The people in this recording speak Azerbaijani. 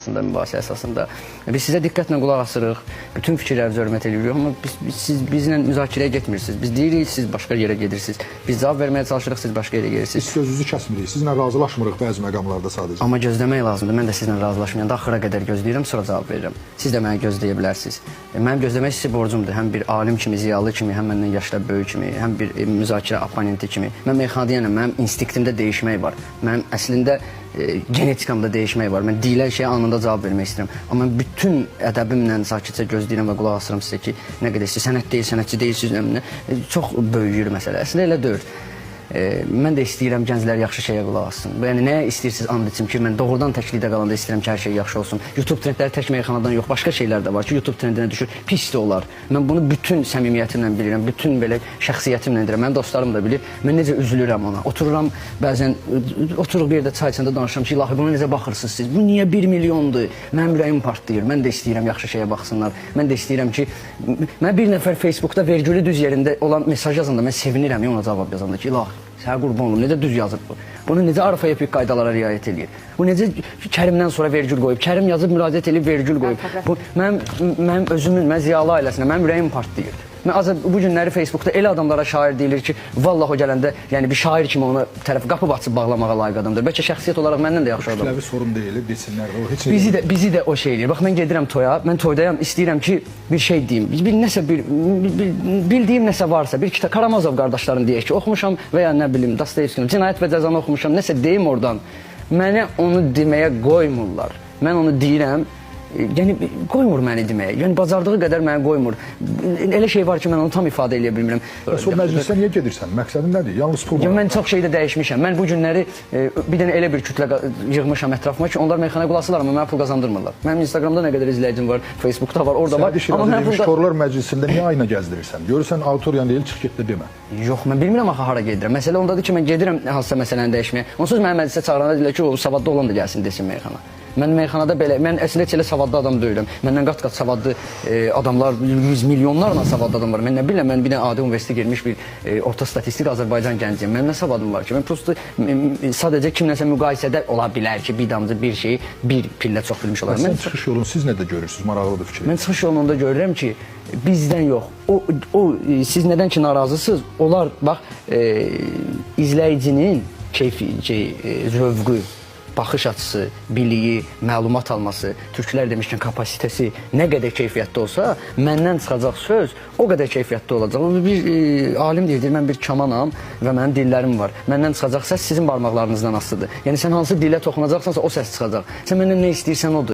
Mübahisə əsasında. Biz sizə diqqətlə qulaq asırıq, bütün fikirlərinizi hörmət edirik, amma siz bizlə müzakirəyə getmirsiniz. Biz deyirik, siz başqa yerə gedirsiniz. Biz cavab verməyə çalışırıq, siz başqa yerə gedirsiniz. Biz sözünüzü kəsmirik, sizlə razılaşmırıq bəzi məqamlarda sadəcə. Amma gözləmək lazımdır. Mən də sizlə razılaşmayanda axıra qədər gözləyirəm, sonra cavab verirəm. Siz də məni gözləyə bilərsiniz. Mənim gözləmək sizə borcumdur. Həm bir alim kimi, ziyalı kimi, həm məndən yaşda böyük kimi, həm bir müzakirə oponenti kimi. Mən meyxanadayam, mənim instinktimdə dəyişmək var. Mənim əslində genetikamda dəyişmək var. Mən deyilən şeyə anında cavab vermək istəyirəm. Amma bütün ədəbimlə sakitcə gözləyirəm və qulaq asıram sizə ki, nə qədər istəyir, sənət deyil, sənətçi deyilsiniz, çox böyüyür məsələ. Əslində elə deyil. Mən də istəyirəm gənclər yaxşı şeyə qulaq assın. Yəni nəyə istəyirsiniz and içim ki, mən doğrudan təklikdə qalanda istəyirəm ki, hər şey yaxşı olsun. YouTube trendləri tək meyxanadan yox, başqa şeylər də var ki, YouTube trendinə düşür, pis də olar. Mən bunu bütün səmimiyyətimlə bilirəm, bütün belə şəxsiyyətimlə deyirəm. Mənim dostlarım da bilir. Mən necə üzülürəm ona. Otururam, bəzən oturuq bir yerdə çay içəndə danışıram ki, ilahi buna necə baxırsınız siz? Bu niyə 1 milyondur? Mənim ürəyim partlayır. Mən də istəyirəm yaxşı şeyə baxsınlar. Mən də istəyirəm ki, mən bir nəfər Facebookda vergülü düz yerində olan mesaj yazanda mən sevinirəm ona cavab yazanda ki, ilahi sənə qurban olum, necə düz yazıb bu? Bunu necə arfa-epik qaydalara riayət edir? Bu necə Kərimdən sonra vergül qoyub? Kərim yazıb müraciət edib vergül qoyub. Bu mənim özümün, mən ziyalı ailəsinə, mənim ürəyim partlayır. Mən bu günləri Facebookda elə adamlara şair deyilir ki, vallah o gələndə, yəni bir şair kimi ona tərəf qapı açıb bağlamağa layiq adamdır. Bəlkə şəxsiyyət olaraq məndən də yaxşı adam. Kütləvi sorun deyil, desinlər o heç bizi də o şey eləyir. Bax mən gedirəm toya, mən toydayam, istəyirəm ki, bir şey deyim. Bildiyim nəsə varsa, bir kitab Karamazov qardaşların deyək ki, oxumuşam və ya nə bilim, Dostoyevskinin Cinayət və Cəzanı oxumuşam, nəsə deyim oradan. Mənə onu deməyə qoymurlar. Mən onu deyirəm. Yəni qoymur məni deməyə. Yəni bacardığı qədər məni qoymur. Elə şey var ki, mən onu tam ifadə edə bilmirəm. Bəs o məclisdə niyə gedirsən? Məqsədin nədir? Yalnız pul var. Mən çox şeydə dəyişmişəm. Mən bu günləri bir dənə elə bir kütlə yığmışam ətrafıma ki, onlar meyxanaya qulaq asırlar, amma mənə pul qazandırmırlar. Mənim Instagramda nə qədər izləyicim var, Facebookda var, orada var. Amma mən Şorlar Məclisində niyə ayna gəzdirirsən? Görürsən auditoriyan deyil, çıx get də demə. Yox, mən bilmirəm axı hara gedirəm. Məsələ ondadır ki, mən gedirəm hansısa məsələni dəyişməyə. Onsuz mənim məclisə çağıranda deyirlər ki, o savadlı olan da gəlsin desin meyxana. Mən meyxanada belə, mən əslində heç elə savadlı adam deyiləm. Məndən qat-qat savadlı adamlar, 100 milyonlarla savadlı adam var. Mən nə biləm, mən bir dənə adi universitetə girmiş bir orta statistik Azərbaycan gənciyəm. Mənim nə savadım var ki? Mən prosto sadəcə kimləsə müqayisədə ola bilər ki, bir damcı bir şeyi bir pillə çox bilmiş olar. Mən çıxış yolunu siz nədə görürsünüz? Maraqlıdır fikir. Mən çıxış yolunda görürəm ki, bizdən yox. Siz nədən ki narazısınız? Onlar bax izləyicinin zövqü, baxış açısı, biliyi, məlumat alması, türklər demişkən kapasitesi nə qədər keyfiyyətli olsa, məndən çıxacaq söz o qədər keyfiyyətli olacaq. Bir alim deyir, mən bir kamanam və mənim dillərim var. Məndən çıxacaq səs sizin barmaqlarınızdan asılıdır. Yəni sən hansı dilə toxunacaqsansa o səs çıxacaq. Sən məndən nə istəyirsən odur.